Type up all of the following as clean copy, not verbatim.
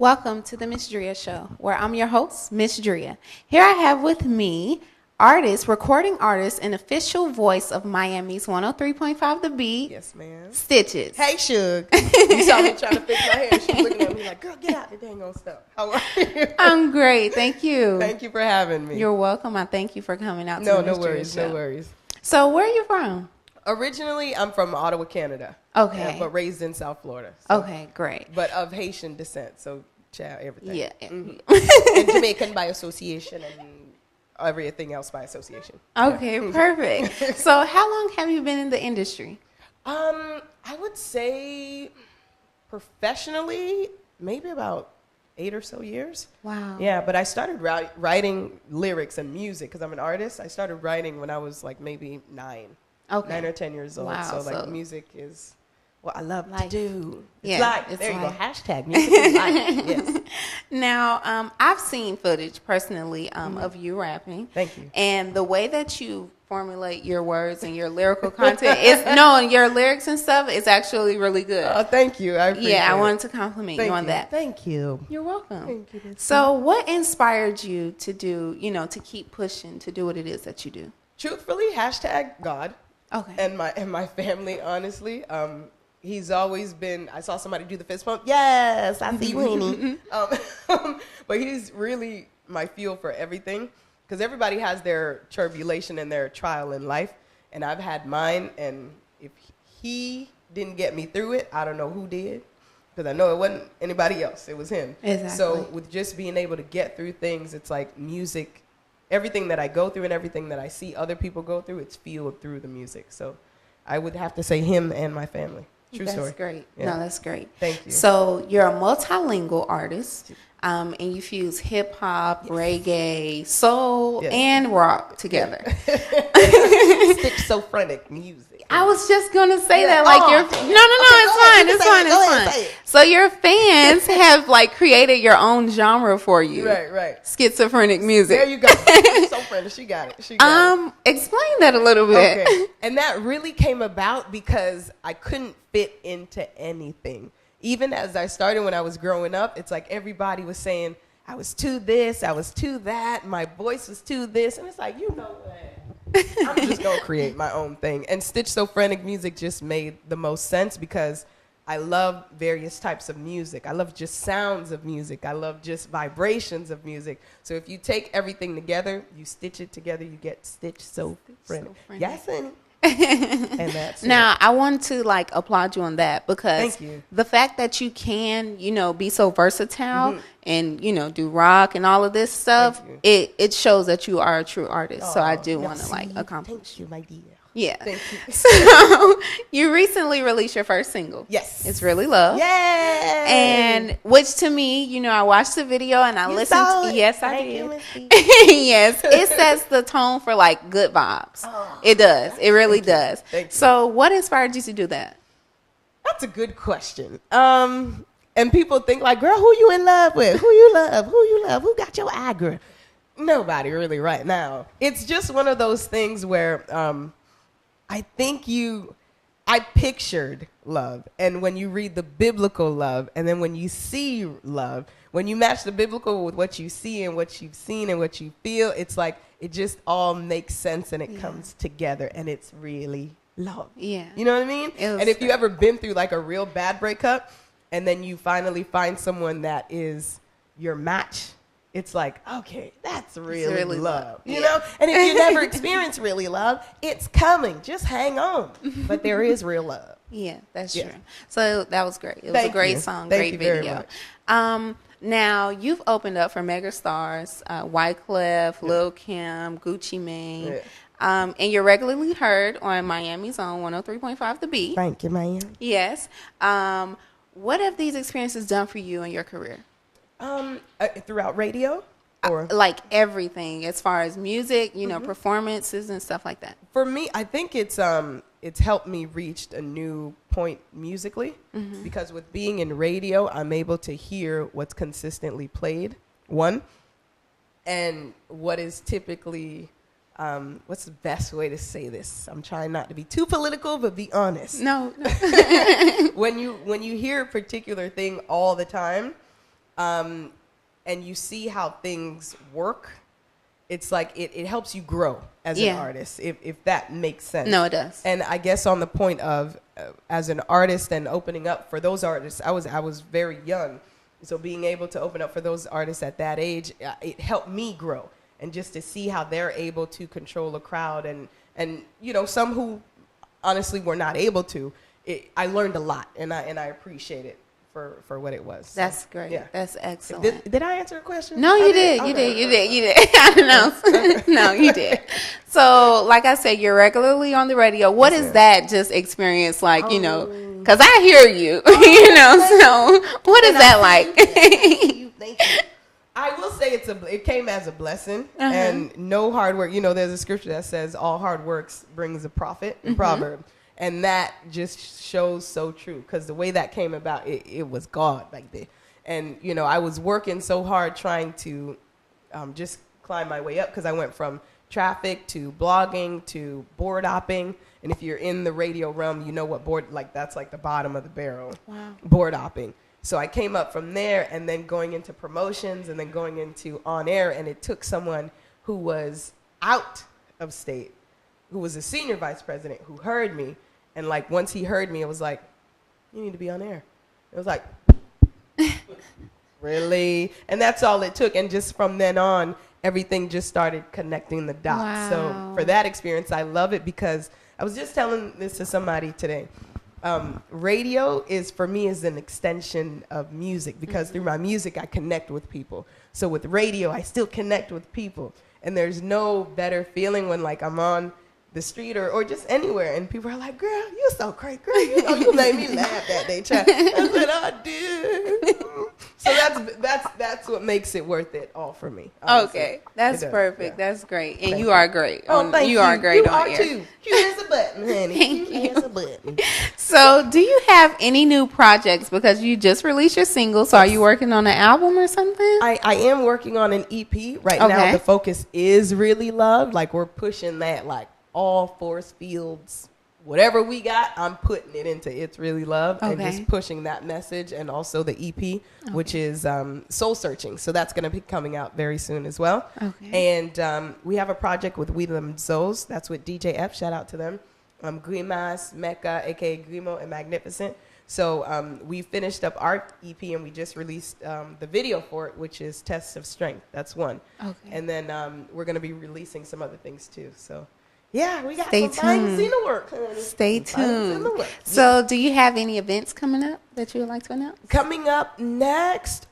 Welcome to the Ms.Dria show, where I'm your host, Ms.Dria. Here I have with me recording artist, and official voice of Miami's 103.5 The Beat. Yes, ma'am. Stichiz. Hey, Suge. You saw me trying to fix my hair. She's looking at me like, girl, get out the dang old stuff. How are you? I'm great. Thank you. Thank you for having me. You're welcome. I thank you for coming out to the Ms.Dria show. No worries. So where are you from? Originally, I'm from Ottawa, Canada. Okay. But raised in South Florida. So. Okay, great. But of Haitian descent, so child, everything. Yeah. Mm-hmm. And Jamaican by association and everything else by association. Okay, yeah. Perfect. So how long have you been in the industry? I would say professionally, maybe about 8 or so years. Wow. Yeah, but I started writing lyrics and music because I'm an artist. I started writing when I was like maybe 9. Okay. 9 or 10 years old. Wow, so music is what I love to do. It's yeah, like, it's there you like, go, hashtag music is life. Yes. Now, I've seen footage personally of you rapping. Thank you. And the way that you formulate your words and your lyrical content your lyrics and stuff is actually really good. Oh, thank you. I appreciate I it. wanted to compliment you on that. Thank you. You're welcome. Thank you. So what inspired you to do, to keep pushing, to do what it is that you do? Truthfully, hashtag God. Okay. And my family, honestly. He's always been, I saw somebody do the fist pump. Yes, I see you, Winnie. But he's really my fuel for everything. Because everybody has their tribulation and their trial in life. And I've had mine. And if he didn't get me through it, I don't know who did. Because I know it wasn't anybody else. It was him. Exactly. So with just being able to get through things, it's like music. Everything that I go through and everything that I see other people go through, it's fueled through the music. So I would have to say him and my family. True story. That's great. Yeah. No, that's great. Thank you. So you're a multilingual artist, and you fuse hip hop, reggae, soul, and rock together. Schizophrenic music. I was just gonna say that, like it's fine. So your fans have created your own genre for you. Right. Schizophrenic music. There you go. Schizophrenic. She got it. Explain that a little bit. Okay. And that really came about because I couldn't fit into anything. Even as I started when I was growing up, it's like everybody was saying I was too this, I was too that, my voice was too this, and it's like, you know what? I'm just going to create my own thing. And Schizophrenic music just made the most sense because I love various types of music. I love just sounds of music. I love just vibrations of music. So if you take everything together, you stitch it together, you get Schizophrenic. Yes, honey. And that's now, I want to applaud you on that because thank you. The fact that you can, be so versatile and, do rock and all of this stuff, it shows that you are a true artist. So I do want to accomplish. Thank you, my dear. Yeah. Thank you. So you recently released your first single. Yes. It's Really Love. Yay! And which to me, I watched the video and I listened to it. Yes, I did. Yes. It sets the tone for good vibes. Oh, it does. It really does. Thank you. So what inspired you to do that? That's a good question. And people think girl, who you in love with? Who you love? Who you love? Who got your eye, girl? Nobody really right now. It's just one of those things where I think I pictured love. And when you read the biblical love, and then when you see love, when you match the biblical with what you see and what you've seen and what you feel, it's like it just all makes sense and it comes together and it's really love. Yeah. You know what I mean? And if you ever been through a real bad breakup and then you finally find someone that is your match, it's like, okay, that's really love, you know? And if you never experienced really love, it's coming. Just hang on. But there is real love. Yeah, that's true. So that was great. It was a great song, great video. Now, you've opened up for mega stars, Wyclef, Lil Kim, Gucci Mane, and you're regularly heard on Miami's own 103.5 The Beat. Thank you, man. Yes. What have these experiences done for you in your career? Throughout radio? Or Everything as far as music, performances and stuff like that. For me, I think it's helped me reach a new point musically because with being in radio, I'm able to hear what's consistently played, one, and what is typically, what's the best way to say this? I'm trying not to be too political, but be honest. No. When you hear a particular thing all the time, and you see how things work, it's like it helps you grow as an artist, if that makes sense. No, it does. And I guess on the point of as an artist and opening up for those artists, I was very young. So being able to open up for those artists at that age, it helped me grow. And just to see how they're able to control a crowd and you know, some who honestly were not able to, I learned a lot, and I appreciate it for what it was. That's great. Yeah. That's excellent. Did I answer a question? No, you did. You did. I don't know. No, you did. So, like I said, you're regularly on the radio. What is that just experience like, you know, because I hear you, you know, so what is that like? Thank you. I will say it came as a blessing, and no hard work. You know, there's a scripture that says all hard works brings a profit, proverb. And that just shows so true, because the way that came about, it was God like that. And, you know, I was working so hard trying to just climb my way up, because I went from traffic to blogging to board opping. And if you're in the radio realm, you know what that's like the bottom of the barrel. Wow. Board opping. So I came up from there, and then going into promotions, and then going into on air. And it took someone who was out of state, who was a senior vice president, who heard me. And like, once he heard me, it was like, you need to be on air. It was like, really? And that's all it took. And just from then on, everything just started connecting the dots. Wow. So for that experience, I love it, because I was just telling this to somebody today. Radio for me is an extension of music, because through my music, I connect with people. So with radio, I still connect with people. And there's no better feeling when like I'm on the street or just anywhere, and people are like, girl, you're so crazy, girl, you know, you made me laugh that day. I said, I did. So that's what makes it worth it all for me. Honestly. Okay, that's perfect. Yeah. That's great, and you are great. Thank you. You are great on air. Too. Here's a button, honey. Thank you. Here's a button. So, do you have any new projects? Because you just released your single, so are you working on an album or something? I am working on an EP right now. The focus is really love. Like, we're pushing that, like, all force fields, whatever we got, I'm putting it into It's Really Love, and just pushing that message. And also the EP, which is Soul Searching. So that's going to be coming out very soon as well. And we have a project with We Them Zos. That's with DJ F. Shout out to them. Grimas, Mecca, a.k.a. Grimo, and Magnificent. So we finished up our EP, and we just released the video for it, which is Tests of Strength. That's one. And then we're going to be releasing some other things too. So yeah, we got some things in the work, honey. Stay tuned. So do you have any events coming up that you would like to announce? Coming up next,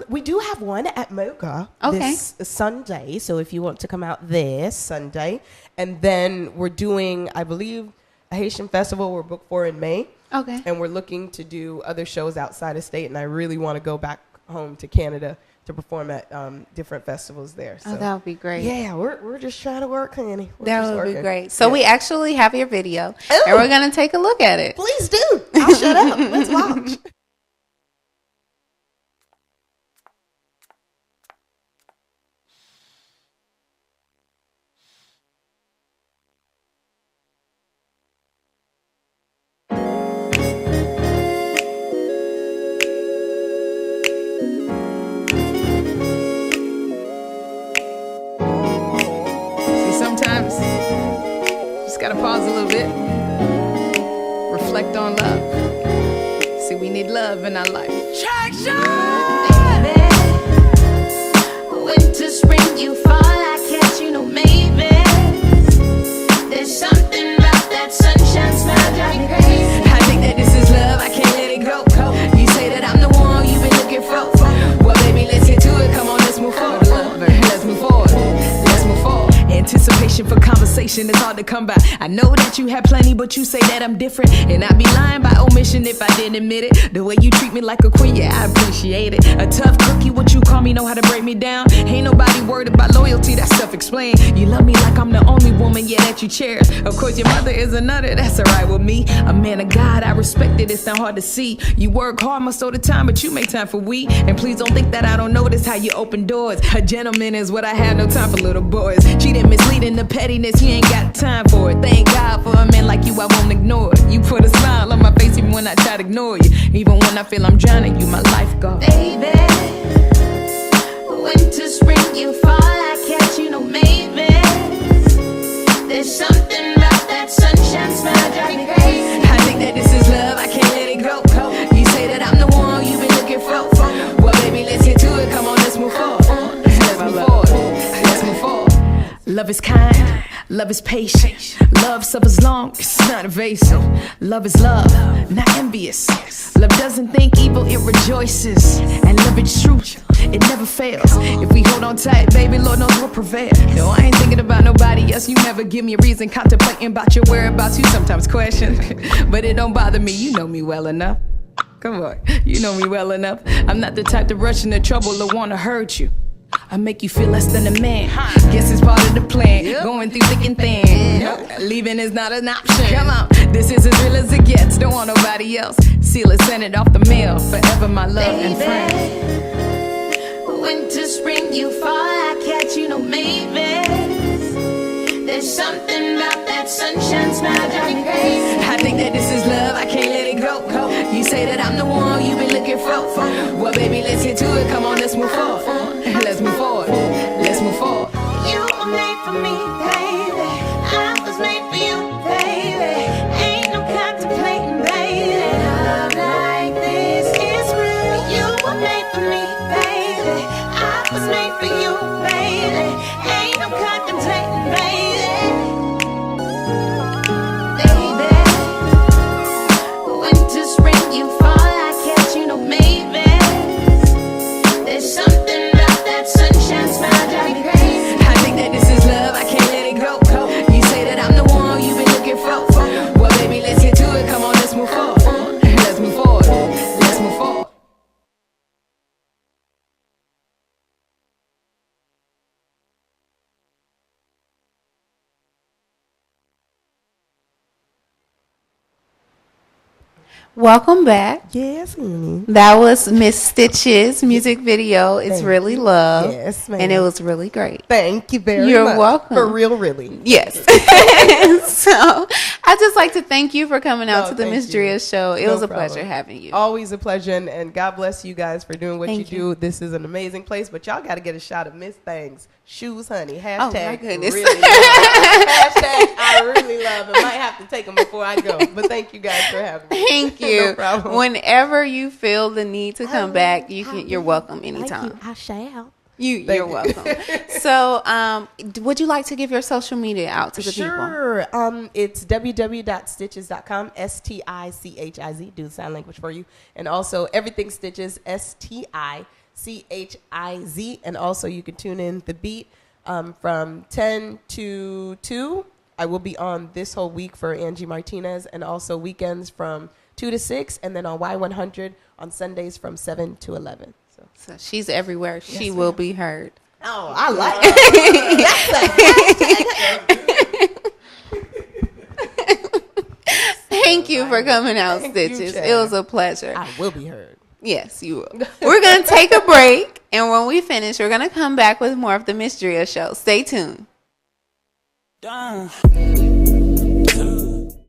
we do have one at Mocha this Sunday. So if you want to come out this Sunday. And then we're doing, I believe, a Haitian festival we're booked for in May. And we're looking to do other shows outside of state. And I really want to go back home to Canada to perform at different festivals there. So, that would be great. Yeah, we're just trying to work, honey. That would be great. So we actually have your video, and we're going to take a look at it. Please do. I'll shut up. Let's watch. Gotta pause a little bit, reflect on love. See, we need love in our life. Traction! Baby, winter, spring, you fall, I catch you, no maybe. There's something about that sunshine smell, drive me crazy. I think that this is love, I can't let it go. You say that I'm the one you've been looking for. Well, baby, let's get to it, come on, let's move forward. Let's move forward, let's move forward. Anticipation for conversation is hard to come by. I know that you have plenty, but you say that I'm different. And I'd be lying by omission if I didn't admit it. The way you treat me like a queen, yeah, I appreciate it. A tough cookie, what you call me, know how to break me down. Ain't nobody worried about loyalty, that's self-explained. You love me like I'm the only woman, yeah, that you cherish. Of course, your mother is another, that's alright with me. A man of God, I respect it, it's not hard to see. You work hard most of the time, but you make time for we. And please don't think that I don't notice how you open doors. A gentleman is what I have, no time for little boys. Cheating, misleading, the pettiness, she ain't got time for it. Thank God for a man like you, I won't ignore it. You put a smile on my face even when I try to ignore you. Even when I feel I'm drowning, you my lifeguard. Baby, winter, spring, you fall, I catch you, no maybe. There's something about that sunshine smell, drive me crazy. I think that this is love, I can't let it go. You say that I'm the one you've been looking for. Well, baby, let's get to it, come on, let's move forward. Let's move forward, let's move forward. Love is kind, love is patient. Love suffers long, it's not evasive. Love is love, not envious. Love doesn't think evil, it rejoices. And love is truth, it never fails. If we hold on tight, baby, Lord knows we'll prevail. No, I ain't thinking about nobody else. You never give me a reason, contemplating about your whereabouts. You sometimes question, but it don't bother me, you know me well enough. Come on, you know me well enough. I'm not the type to rush into trouble or wanna hurt you. I make you feel less than a man. Guess it's part of the plan. Going through thick and thin. Leaving is not an option. Come on, this is as real as it gets. Don't want nobody else. Seal it, send it off the mail. Forever my love and friend. Winter, spring, you fall, I catch you, no maybe. There's something about that sunshine smell, drive me crazy. I think that this is love, I can't let it go. You say that I'm the one you've been looking for. Well, baby, let's get to it. Come on, let's move forward. Let's move forward. Let's move forward. You were made for me, baby. I was made for you, baby. Ain't no contemplating, baby. Love like this is real. You were made for me, baby. I was made for you, baby. Ain't no contemplating, baby. Baby, winter, spring, you fall, I catch you, no maybe. There's something about that sunshine smell, drive me crazy. I think that this is love, I can't let it go. You say that I'm the one you've been looking for. Well, baby, let's get to it. Come on, let's move forward. Let's move forward. Let's move forward. Welcome back. Yes, honey. That was Miss Stichiz music video. It's really love. Yes, ma'am. And it was really great. Thank you very much. You're welcome. For real, really. Yes. So I just like to thank you for coming out to the Ms.Dria show. It was a pleasure having you. Always a pleasure, and God bless you guys for doing what Thank you do. This is an amazing place, but y'all got to get a shot of Miss Things shoes, honey. Hashtag Oh my goodness. Really love it. Hashtag I really love it. Might have to take them before I go, but thank you guys for having me. Thank you. No problem. Whenever you feel the need to come back, you're welcome anytime. I shall. You're welcome. So, would you like to give your social media out to the people? Sure. It's www.stichiz.com. Stichiz. Do the sign language for you. And also everything Stichiz. Stichiz. And also you can tune in The Beat from 10 to 2. I will be on this whole week for Angie Martinez, and also weekends from 2 to 6, and then on Y100 on Sundays from 7 to 11. So she's everywhere. She will be heard. Oh, I like it. Thank you for coming out, Thank you, Stichiz. Chad. It was a pleasure. I will be heard. Yes, you will. We're going to take a break, and when we finish, we're going to come back with more of the Ms.Dria show. Stay tuned. Done.